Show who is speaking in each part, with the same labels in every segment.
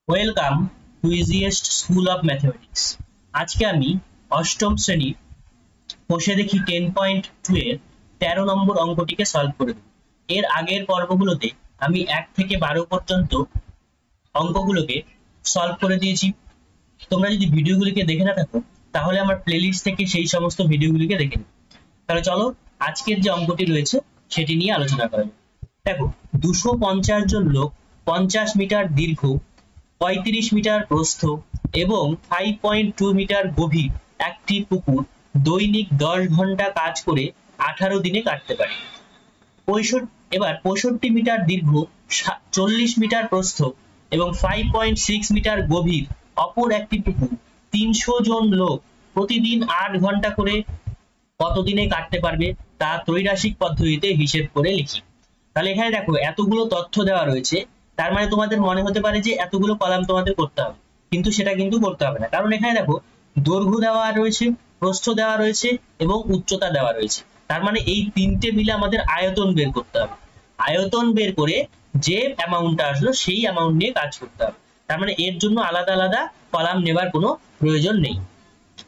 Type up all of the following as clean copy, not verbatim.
Speaker 1: Welcome to easiest school of mathematics. আজকে আমি অষ্টম শ্রেণীর বসে দেখি 10.2 এর 13 নম্বর অঙ্কটিকে সলভ করে দেব। এর আগের পর্বগুলোতে আমি 1 থেকে 12 পর্যন্ত অঙ্কগুলোকে সলভ করে দিয়েছি। তোমরা যদি ভিডিওগুলিকে দেখে না থাকো তাহলে আমার প্লেলিস্ট থেকে সেই সমস্ত ভিডিওগুলিকে দেখে নিও। তাহলে চলো আজকের যে অঙ্কটি রয়েছে সেটি নিয়ে আলোচনা করা যাক। দেখো, 250 জন লোক 50 মিটার দীর্ঘ, 35 মিটার প্রস্থ এবং 5.2 মিটার গভীর একটি পুকুর দৈনিক 10 ঘন্টা কাজ করে 18 দিনে কাটতে পারে। 65 মিটার দীর্ঘ, 40 মিটার প্রস্থ এবং 5.6 মিটার গভীর অপর একটি পুকুর 300 জন লোক প্রতিদিন 8 ঘন্টা করে কত দিনে কাটতে পারবে তা ত্রৈরাশিক পদ্ধতিতে হিসেব করে লিখি। তাহলে এখানে দেখো এতগুলো তথ্য দেওয়া রয়েছে, তার মানে তোমাদের মনে হতে পারে যে এতগুলো কলাম তোমাদের করতে হবে, কিন্তু সেটা কিন্তু করতে হবে না। কারণ এখানে দেখো দৈর্ঘ্য দেওয়া রয়েছে, প্রস্থ দেওয়া রয়েছে এবং উচ্চতা দেওয়া রয়েছে। তার মানে এই তিনটে মিলে আমাদের আয়তন বের করতে হবে। আয়তন বের করে যে অ্যামাউন্টটা আসলো সেই অ্যামাউন্ট নিয়ে কাজ করতে হবে। তার মানে এর জন্য আলাদা আলাদা কলাম নেবার কোনো প্রয়োজন নেই।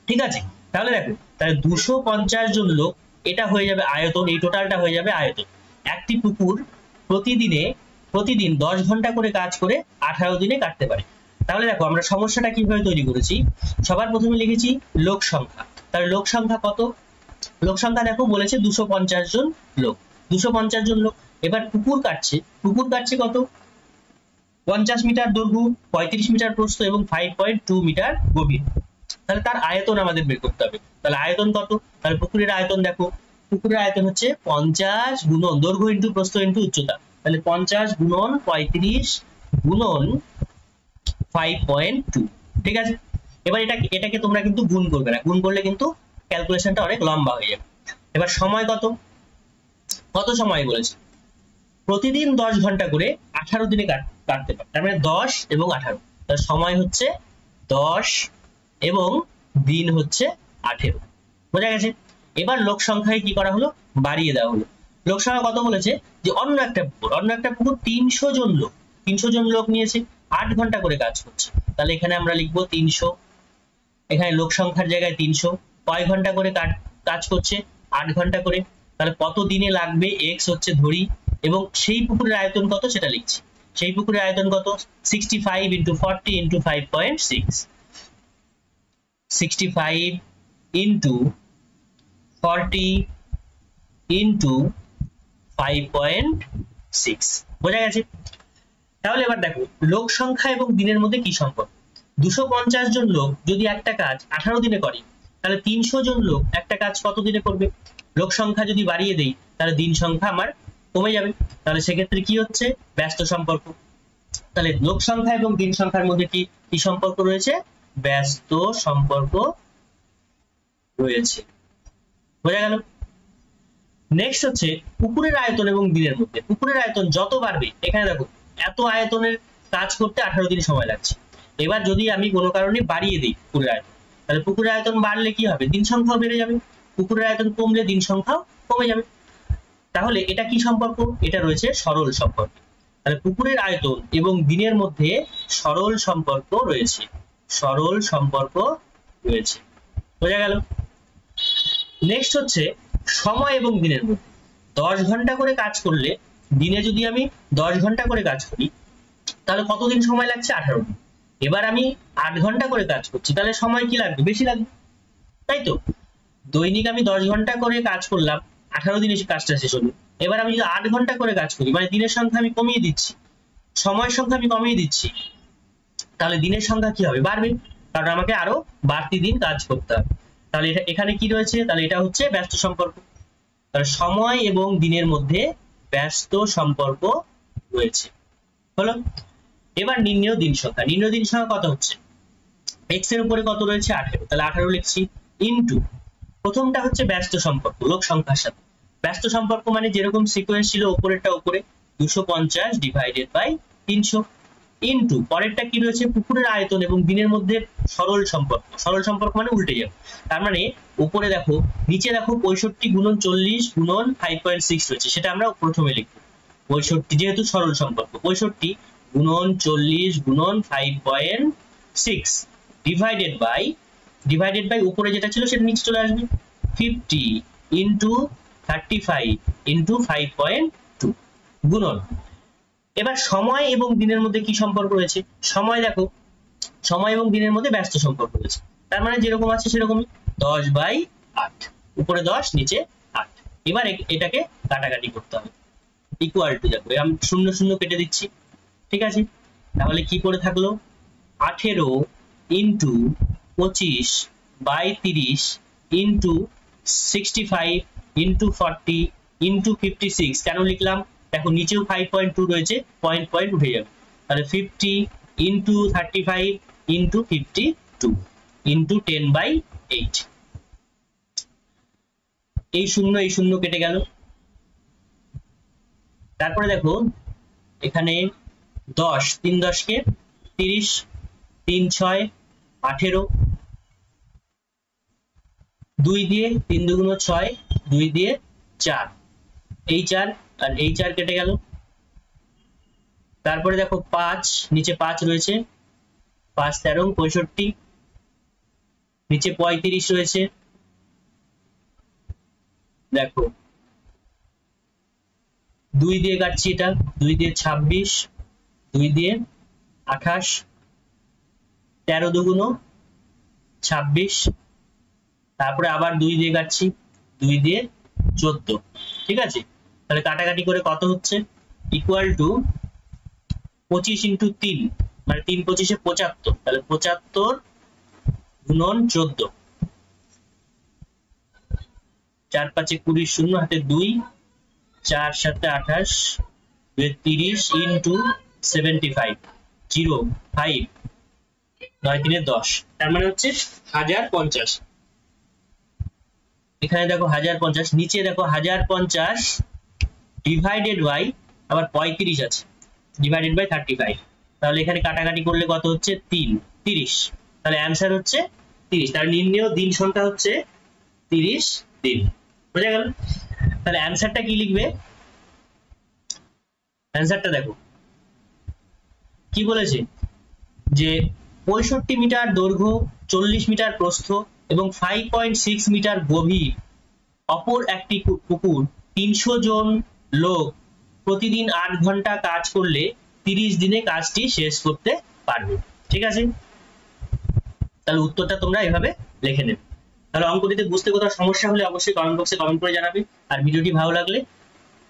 Speaker 1: ঠিক আছে, তাহলে দেখো, তাহলে 250 জন লোক এটা হয়ে যাবে আয়তন, এই টোটালটা হয়ে যাবে আয়তন। একটি পুকুর প্রতিদিন 10 ঘন্টা করে কাজ করে 18 দিনে কাটতে পারে। তাহলে দেখো আমরা সমস্যাটা কিভাবে তৈরি করেছি। সবার প্রথমে লিখেছি লোক সংখ্যা। তাহলে লোক সংখ্যা কত? লোক সংখ্যা দেখো বলেছে 250 জন লোক, 250 জন লোক। এবার পুকুর কাটছে কত? 50 মিটার দৈর্ঘ্য, 35 মিটার প্রস্থ এবং 5.2 মিটার গভীর। তাহলে তার আয়তন আমাদের বের করতে হবে। তাহলে আয়তন কত? তাহলে পুকুরের আয়তন দেখো, পুকুরের আয়তন হচ্ছে 50 গুণন দৈর্ঘ্য ইন্টু প্রস্থ ইন্টু উচ্চতা। তাহলে 50 গুণন 35 গুণন 5.2। ঠিক আছে, এবার এটাকে তোমরা কিন্তু গুণ করবে না, গুণ করলে কিন্তু ক্যালকুলেশনটা অনেক লম্বা হয়ে যাবে। এবার সময় কত সময় বলেছে? প্রতিদিন 10 ঘন্টা করে 18 দিনে কাটতে পারে। তার মানে 10 এবং 18, তার সময় হচ্ছে 10 এবং দিন হচ্ছে 18। বোঝা গেছে? এবার লোক সংখ্যায় কি করা হলো? বাড়িয়ে দেওয়া হলো। লোক সংখ্যা কত বলেছে? যে অন্য একটা পুকুর 300 জন লোক নিয়েছে, 8 ঘন্টা করে কাজ করছে। তাহলে এখানে আমরা লিখবো 300, এখানে লোক সংখ্যার জায়গায় 300। কয় ঘন্টা করে কাজ করছে? 8 ঘন্টা করে। তাহলে কত দিনে লাগবে x হচ্ছে ধরি, এবং সেই পুকুরের আয়তন কত সেটা লিখছি। সেই পুকুরের আয়তন কত? 65 × 40 × 5.6, 65 × 40 × 5.6। বোঝা গেছে? তাহলে এবার দেখো লোক সংখ্যা এবং দিনের মধ্যে কি সম্পর্ক। 250 জন লোক যদি একটা কাজ 18 দিনে করে, তাহলে 300 জন লোক একটা কাজ কত দিনে করবে? লোক সংখ্যা যদি বাড়িয়ে দেই তাহলে দিন সংখ্যা আমার কমে যাবে। তাহলে সেক্ষেত্রে কি হচ্ছে? ব্যস্ত সম্পর্ক। তাহলে লোক সংখ্যা এবং দিন সংখ্যার মধ্যে কি সম্পর্ক রয়েছে? ব্যস্ত সম্পর্ক রয়েছে। বোঝা গেল? নেক্সট হচ্ছে পুকুরের আয়তন এবং দিনের মধ্যে। পুকুরের আয়তন যত বাড়বে, এখানে দেখো এত আয়তনের কাজ করতে 18 দিন সময় লাগছে। এবার যদি আমি কোনো কারণে বাড়িয়ে দিই পুকুরের আয়তন, তাহলে পুকুরের আয়তন বাড়লে কি হবে? দিন সংখ্যাও বেড়ে যাবে। পুকুরের আয়তন কমলে দিন সংখ্যাও কমে যাবে। তাহলে এটা কি সম্পর্ক? এটা রয়েছে সরল সম্পর্ক। তাহলে পুকুরের আয়তন এবং দিনের মধ্যে সরল সম্পর্ক রয়েছে, সরল সম্পর্ক রয়েছে। বোঝা গেল? নেক্সট হচ্ছে সময় এবং দিনের মধ্যে। 10 ঘন্টা করে কাজ করলে, দিনে যদি আমি 10 ঘন্টা করে কাজ করি তাহলে কতদিন সময় লাগছে? 18 দিন। এবার আমি 8 ঘন্টা করে কাজ করছি, তাহলে সময় কি লাগবে? বেশি লাগবে, তাই তো? দৈনিক আমি 10 ঘন্টা করে কাজ করলাম, 18 দিনে কাজটা শেষ হলো। এবার আমি যদি 8 ঘন্টা করে কাজ করি, মানে দিনের সংখ্যা আমি কমিয়ে দিচ্ছি, সময়ের সংখ্যা আমি কমিয়ে দিচ্ছি, তাহলে দিনের সংখ্যা কি হবে? বাড়বে, কারণ আমাকে আরো বাড়তি দিন কাজ করতে হবে। তাহলে এখানে কি রয়েছে? তাহলে এটা হচ্ছে ব্যস্ত সম্পর্ক। তাহলে সময় এবং দিনের মধ্যে ব্যস্ত সম্পর্ক রয়েছে। হলো? এবার নির্ণেয় দিন সংখ্যা। নির্ণেয় দিন সংখ্যা কত হচ্ছে? x এর উপরে কত রয়েছে? 18, তাহলে 18 লিখছি, ইনটু প্রথমটা হচ্ছে ব্যস্ত সম্পর্ক লোক সংখ্যার সাথে। ব্যস্ত সম্পর্ক মানে যেরকম সিকোয়েন্স ছিল উপরেরটা উপরে, 250 ডিভাইডেড বাই 300, ইনটু পরেরটা কি রয়েছে? পুকুরের আয়তন এবং দিনের মধ্যে সরল সম্পর্ক। সরল সম্পর্ক মানে উল্টে যাবে। তার মানে উপরে দেখো, নিচে দেখো 65 গুণন 40 গুণন 5.6 রয়েছে, সেটা আমরা প্রথমে লিখবো 65, যেহেতু সরল সম্পর্ক। 65 গুণন 40 গুণন 5.6 ডিভাইডেড বাই উপরে যেটা ছিল সেটা নিচে চলে আসবে 50 ইন্টু 35 ইন্টু 5.2 গুণন। এবার সময় এবং দিনের মধ্যে কি সম্পর্ক রয়েছে? সময় দেখো, সময় এবং দিনের মধ্যে ব্যস্ত সম্পর্ক রয়েছে, তার মানে যেরকম আছে সেরকমই 10/8, উপরে 10 নিচে 8। এবার এটাকে কাটাকাটি করতে হবে, ইকুয়াল টু দেখো আমি 0 0 কেটে দিচ্ছি, ঠিক আছে? তাহলে কি করে থাকলো 18 ইন্টু 25/30 ইন্টু 65 ইন্টু 40 ইন্টু 56। কেন লিখলাম দেখো, নিচেও 5.2 রয়েছে, পয়েন্ট উঠে যাবে, তাহলে 50 ইন্টু 35 ইন্টু 52 ইন্টু 10/8। এই শূন্য কেটে গেল। তারপরে দেখো এখানে 10, 3 10 কে 30, 3 6 18, 2 দিয়ে 3 2 6, 2 দিয়ে 4, এই 4 আর এই 4 কেটে গেল। তারপরে দেখো 5, নিচে 5 রয়েছে, 5 13 65, নিচে 35 রয়েছে, দেখো 2 দিয়ে কাটছি, এটা 2 দিয়ে 26, 2 দিয়ে 28, 13 2 26, তারপরে আবার 2 দিয়ে কাটছি, 2 দিয়ে 14, ঠিক আছে? তাহলে কাটাকাটি করে কত হচ্ছে, ইকুয়াল টু 25 ইন্টু 3, মানে 3 25 75, তাহলে 75 গুণন 14, 4 5 20, শূন্য হাতে 2, 4 7 28, 2 30 ইন্টু 75 0 5 9 3 10, তার মানে হচ্ছে 1050। এখানে দেখো 1050, নিচে দেখো 1050 ডিভাইডেড বাই আবার 35 আছে, ডিভাইডেড বাই 35, তাহলে এখানে কাটাকাটি করলে কত হচ্ছে 30, তাহলে অ্যান্সার হচ্ছে 30। তার নির্ণেয় দিন সংখ্যা হচ্ছে 30 দিন, বুঝা গেল? তাহলে অ্যান্সারটা কি লিখবে? অ্যান্সারটা দেখো কি বলেছে, যে 65 মিটার দৈর্ঘ্য, 40 মিটার প্রস্থ এবং 5.6 মিটার গভীর অপর একটি পুকুর 300 জন লোক প্রতিদিন 8 ঘন্টা কাজ করলে 30 দিনে কাজটি শেষ করতে পারবে, ঠিক আছে? তাহলে উত্তরটা তোমরা এভাবে লিখে নেবে। তাহলে অঙ্কটিতে বুঝতে কোথাও সমস্যা হলে অবশ্যই কমেন্ট বক্সে কমেন্ট করে জানাবে, আর ভিডিওটি ভালো লাগলে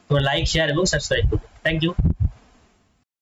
Speaker 1: তোমরা লাইক শেয়ার এবং সাবস্ক্রাইব করবে। Thank you.